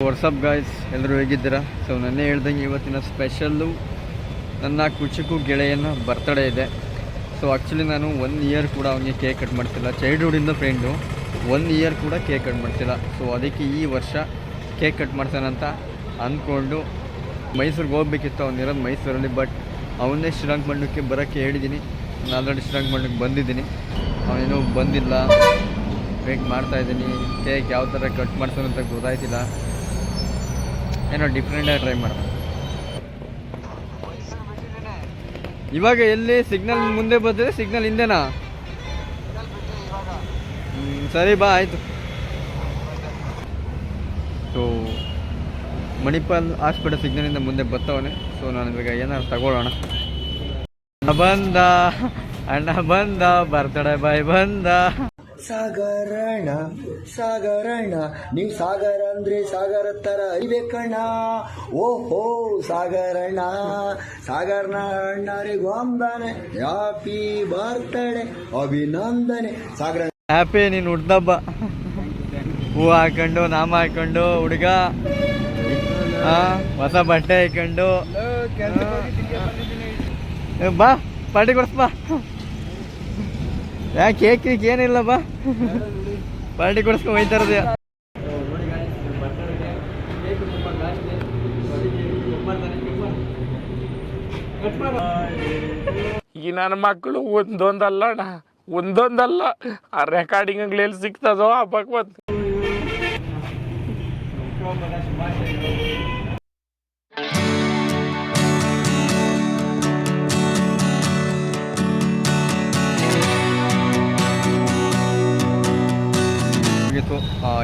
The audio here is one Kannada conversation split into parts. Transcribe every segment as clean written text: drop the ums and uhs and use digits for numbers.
ವಾಟ್ಸಪ್ ಗಾಯ್ಸ್, ಎಲ್ಲರೂ ಹೇಗಿದ್ದೀರಾ? ಸೊ ನನ್ನೇ ಹೇಳ್ದಂಗೆ ಇವತ್ತಿನ ಸ್ಪೆಷಲ್ಲು ನನ್ನ ಕುಚುಕು ಗೆಳೆಯನ ಬರ್ತಡೇ ಇದೆ. ಸೊ ಆ್ಯಕ್ಚುಲಿ ನಾನು 1 ಇಯರ್ ಕೂಡ ಅವನಿಗೆ ಕೇಕ್ ಕಟ್ ಮಾಡ್ತಿಲ್ಲ. ಚೈಲ್ಡ್ಹುಡ್ಡಿಂದ ಫ್ರೆಂಡು, 1 ಇಯರ್ ಕೂಡ ಕೇಕ್ ಕಟ್ ಮಾಡ್ತಿಲ್ಲ. ಸೊ ಅದಕ್ಕೆ ಈ ವರ್ಷ ಕೇಕ್ ಕಟ್ ಮಾಡ್ತಾನಂತ ಅಂದ್ಕೊಂಡು ಮೈಸೂರಿಗೆ ಹೋಗ್ಬೇಕಿತ್ತು. ಅವನಿರೋದು ಮೈಸೂರಲ್ಲಿ, ಬಟ್ ಅವನ್ನೇ ಶ್ರೀರಂಗಪಟ್ಟಣಕ್ಕೆ ಬರೋಕ್ಕೆ ಹೇಳಿದ್ದೀನಿ. ನಾನು ಆಲ್ರೆಡಿ ಶ್ರೀರಂಗಪಟ್ಟಣಕ್ಕೆ ಬಂದಿದ್ದೀನಿ, ಅವನೇನೂ ಬಂದಿಲ್ಲ. ವೇಟ್ ಮಾಡ್ತಾಯಿದ್ದೀನಿ. ಕೇಕ್ ಯಾವ ಥರ ಕಟ್ ಮಾಡ್ಸೋದಂತ ಗೊತ್ತಾಯ್ತಿಲ್ಲ. ಏನೋ ಡಿಫ್ರೆಂಟಾಗಿ ಟ್ರೈ ಮಾಡೋಣ. ಇವಾಗ ಎಲ್ಲಿ ಸಿಗ್ನಲ್ ಮುಂದೆ ಬರ್ತಿದೆ, ಸಿಗ್ನಲ್ ಹಿಂದೆನಾ? ಸರಿ ಬಾ, ಆಯಿತು. ಸೊ ಮಣಿಪಾಲ್ ಹಾಸ್ಪಿಟಲ್ ಸಿಗ್ನಲಿಂದ ಮುಂದೆ ಬರ್ತಾವನೆ. ಸೊ ನಾನು ಇವಾಗ ಏನಾದ್ರು ತಗೊಳ್ಳೋಣ. ಬಂದ ಅಣ್ಣ ಬಂದ, ಬರ್ತಡೇ ಬಾಯ್ ಬಂದ. ಸಾಗರಣ ಸಾಗರಣ, ನೀವು ಸಾಗರ ಅಂದ್ರೆ ಸಾಗರ ತರ ಇಬೇಕಣ್ಣ. ಓಹೋ ಸಾಗರಣ, ಸಾಗರನ ಅಣ್ಣರಿಗೂ ಅಂದಾನೆ ಹ್ಯಾಪಿ ಬರ್ತ್ಡೇ, ಅಭಿನಂದನೆ ಸಾಗರ. ಹ್ಯಾಪಿ ನೀನು ಹುಡ್ದಬ್ಬ. ಹೂ ಹಾಕೊಂಡು, ನಾಮ ಹಾಕೊಂಡು, ಹುಡುಗ ಹೊಸ ಬಟ್ಟೆ ಹಾಕೊಂಡು ಬಾ, ಪಾರ್ಟಿ ಕೊಡಿಸ್ಬಾ. ಕೇಕ್ ಏನಿಲ್ಲ, ಬಾ ಪಾರ್ಟಿ ಕೊಡಿಸ್ಕೊಂಡು ಹೋಯ್ತಾ ಇರೋದು. ಈ ನನ್ನ ಮಕ್ಕಳು ಒಂದೊಂದಲ್ಲ ಆ ರೆಕಾರ್ಡಿಂಗ್ಗಳಲ್ಲಿ ಸಿಗ್ತದೋ ಆ ಭಗವಂತ.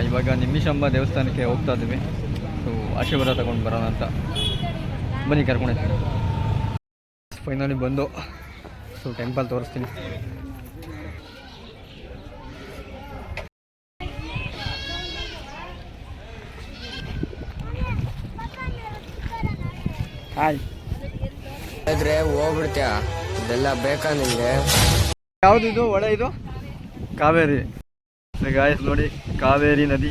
ಇವಾಗ ನಿಮಿಷಂಬ ದೇವಸ್ಥಾನಕ್ಕೆ ಹೋಗ್ತಾ ಇದ್ದೀವಿ. ಸೊ ಆಶೀರ್ವಾದ ತಗೊಂಡು ಬರೋಣ ಅಂತ ಬನ್ನಿ, ಕರ್ಕೊಂಡಿರ್ತೀನಿ. ಫೈನಲಿ ಬಂದು ಸೊ ಟೆಂಪಲ್ ತೋರಿಸ್ತೀನಿ. ಹಾಯ್. ಹೋಗ್ಬಿಡ್ತೀಯ, ಇದೆಲ್ಲ ಬೇಕಾ ನಿಮಗೆ? ಯಾವುದಿದು ಒಳ್ಳೆ? ಇದು ಕಾವೇರಿ ಗಾಯ್ಸ್. ನೋಡಿ, ಕಾವೇರಿ ನದಿ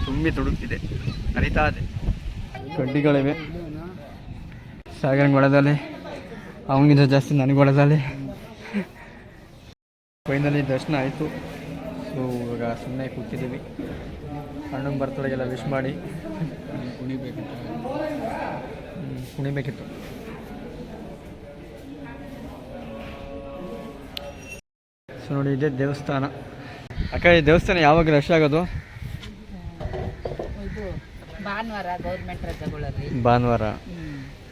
ತುಂಬಿ ತುಡುಕ್ತಿದೆ, ಹರಿತಾ ಇದೆ. ಕಡ್ಡಿಗಳಿವೆ. ಸಾಗರ್ ಹೊಡೆದಲ್ಲಿ ಅವನಿಗಿಂತ ಜಾಸ್ತಿ ನನಗೆ ಹೊಡೆದಲ್ಲಿ. ಫೈನಲಿ ದರ್ಶನ ಆಯಿತು. ಸೊ ಇವಾಗ ಸುಮ್ಮನೆ ಕೂತಿದ್ದೀವಿ. ಅಣ್ಣನ ಬರ್ತಡೆಗೆಲ್ಲ ವಿಶ್ ಮಾಡಿ ಕುಣಿಬೇಕಿತ್ತು. ಸೊ ನೋಡಿ, ಇದೇ ದೇವಸ್ಥಾನ. ಅಕ್ಕ, ಈ ದೇವಸ್ಥಾನ ಯಾವಾಗ ರಶ್ ಆಗೋದು? ಭಾನುವಾರ, ಗೌರ್ಮೆಂಟ್ ರಜೆಗಳಲ್ಲಿ. ಭಾನುವಾರ,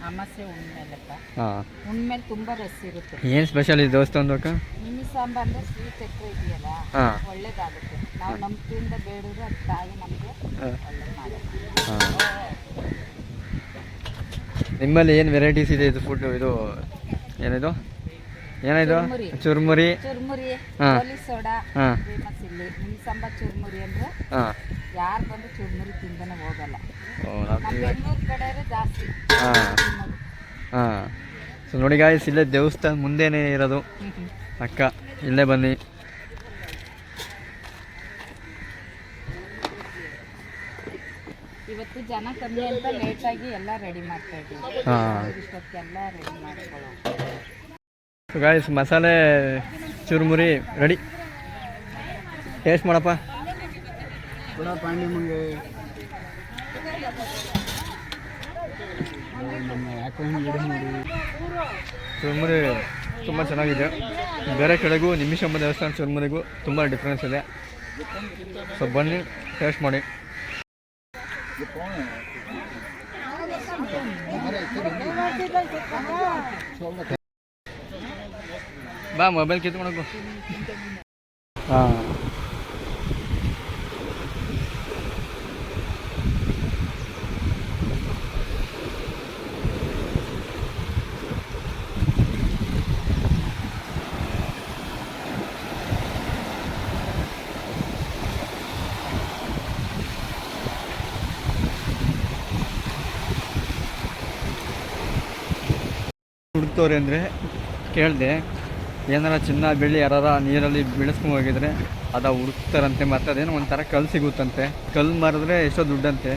ಅಮಾಸೆ, ಹುಣ್ಣಿಮೆ ಲೆಕ್ಕ. ಹಾಂ, ಹುಣ್ಣಿಮೆ ತುಂಬ ರಶ್ ಇರುತ್ತೆ. ಏನು ಸ್ಪೆಷಲ್ ಈ ದೇವಸ್ಥಾನದ ಅಕ್ಕ? ನಿಮ್ಮಿ ಸಾಂಬ ಅಂದರೆ ಸ್ವೀಟ್ ఎక్కువ ಇದೆಯಲ್ಲ, ಒಳ್ಳೇದಾಗುತ್ತೆ. ನಾವು ನಂಬಿಕೆಯಿಂದ ಬೇಡಿದ್ರೆ ಅದು ತಾಯಿ ನಮಗೆ ಒಳ್ಳೇದು ಮಾಡುತ್ತೆ. ಹಾಂ, ನಿಮ್ಮಲ್ಲಿ ಏನು ವೆರೈಟೀಸ್ ಇದೆ? ಇದು ಫುಡ್, ಇದು ಏನಿದು, ಏನಾಯ್ತು? ಚುರ್ಮುರಿ, ಗೋಲಿ ಸೋಡಾ ಫೇಮಸ್ ಇಲ್ಲಿ. ನಿಮ್ಮ ಸಾಂಬ ಚುರ್ಮುರಿ ಅಂದರೆ ಯಾರು ಬಂದು ಚುರ್ಮುರಿ ತಿಂದನೇ ಹೋಗಲ್ಲ. ಬೆಂಗಳೂರು ಕಡೆ ಜಾಸ್ತಿ. ಹಾಂ. ಸೊ ನೋಡಿ ಗಾಯ್ಸ್, ಇಲ್ಲೇ ದೇವಸ್ಥಾನ ಮುಂದೆನೇ ಇರೋದು. ಅಕ್ಕ, ಇಲ್ಲೇ ಬನ್ನಿ. ಇವತ್ತು ಜನ ಕಮ್ಮಿ ಅಂತ ಲೇಟಾಗಿ ಎಲ್ಲ ರೆಡಿ ಮಾಡ್ತಾ ಇದ್ದೀವಿ. ಇಷ್ಟೊತ್ತೆಲ್ಲ ರೆಡಿ ಮಾಡ್ಕೊಳ್ಳೋ. ಸೊ ಗಾಯ್ಸ್, ಮಸಾಲೆ ಚುರುಮುರಿ ರೆಡಿ. ಟೇಸ್ಟ್ ಮಾಡಪ್ಪ. ಚುರುಮುರಿ ತುಂಬ ಚೆನ್ನಾಗಿದೆ. ಬೇರೆ ಕಡೆಗೂ ನಿಮಿಷಂಬ ದೇವಸ್ಥಾನ ಚುರುಮುರಿಗೂ ತುಂಬ ಡಿಫ್ರೆನ್ಸ್ ಇದೆ. ಸೊ ಬನ್ನಿ, ಟೇಸ್ಟ್ ಮಾಡಿ. ಬಾ, ಮೊಬೈಲ್ ಕಿತ್ಕೊಳಕು. ಹಾಂ, ಹುಡುಕ್ತವ್ರೆ ಅಂದರೆ ಕೇಳಿದೆ. ಏನಾರ ಚಿನ್ನ ಬೆಳ್ಳಿ ಯಾರಾರ ನೀರಲ್ಲಿ ಬೀಳಿಸ್ಕೊಂಡು ಹೋಗಿದ್ರೆ ಅದು ಹುಡುಕ್ತಾರಂತೆ. ಮತ್ತು ಅದೇನೋ ಒಂಥರ ಕಲ್ಲು ಸಿಗುತ್ತಂತೆ, ಕಲ್ಲು ಮಾರಿದ್ರೆ ಎಷ್ಟೋ ದುಡ್ಡಂತೆ.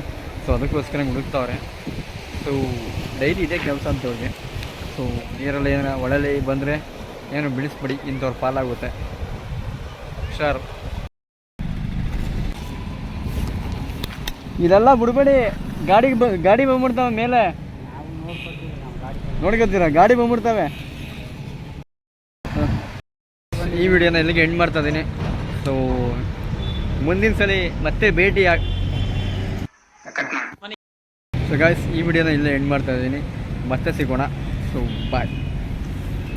ಸೊ ಅದಕ್ಕೋಸ್ಕರ ಹುಡುಕ್ತಾವ್ರೆ. ಸೊ ಡೈಲಿ ಇದೇ ಕೆಲಸ ಅಂತ ಅವ್ರಿಗೆ. ಸೊ ನೀರಲ್ಲಿ ಏನೋ ಒಳಲಿ ಬಂದರೆ ಏನು ಬಿಡಿಸ್ಬಿಡಿ, ಇಂಥವ್ರ ಪಾಲಾಗುತ್ತೆ. ಹುಷಾರು. ಇದೆಲ್ಲ ಬಿಡ್ಬೇಡಿ, ಗಾಡಿ ಬಂದ್ಬಿಡ್ತಾವೆ ಮೇಲೆ. ನೋಡ್ಕೊತೀರಾ, ಗಾಡಿ ಬಂದ್ಬಿಡ್ತವೆ. ಈ ವಿಡಿಯೋನ ಇಲ್ಲಿಗೆ ಎಂಡ್ ಮಾಡ್ತಾ ಇದ್ದೀನಿ. ಸೊ ಮುಂದಿನ ಸಲ ಮತ್ತೆ ಭೇಟಿ ಸೊ ಗಾಯ್ಸ್, ಈ ವಿಡಿಯೋನ ಇಲ್ಲೇ ಎಂಡ್ ಮಾಡ್ತಾ ಇದ್ದೀನಿ. ಮತ್ತೆ ಸಿಗೋಣ. ಸೊ ಬಾಯ್.